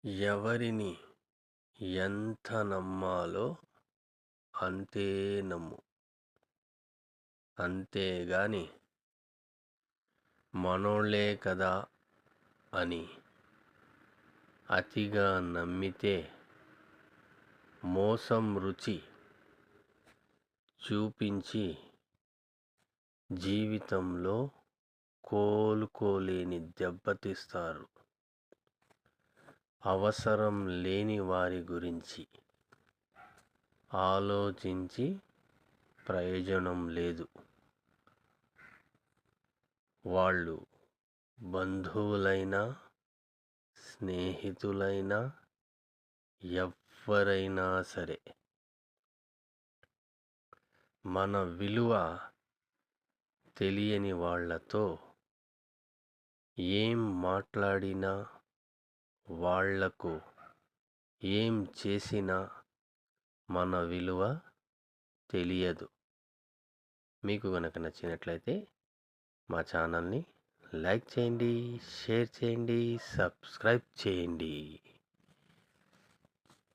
ఎవరిని ఎంత నమ్మాలో అంతే నమ్ము. అంతేగాని మనోళ్ళే కదా అని అతిగా నమ్మితే మోసం రుచి చూపించి జీవితంలో కోలుకోలేని దెబ్బతీస్తారు. అవసరం లేని వారి గురించి ఆలోచించి ప్రయోజనం లేదు. వాళ్ళు బంధువులైనా స్నేహితులైనా ఎవ్వరైనా సరే మన విలువ తెలియని వాళ్ళతో ఏం మాట్లాడినా వాళ్లకు ఏం చేసినా మన విలువ తెలియదు. మీకు గనక నచ్చినట్లయితే మా ఛానల్ని లైక్ చేయండి, షేర్ చేయండి, సబ్స్క్రైబ్ చేయండి.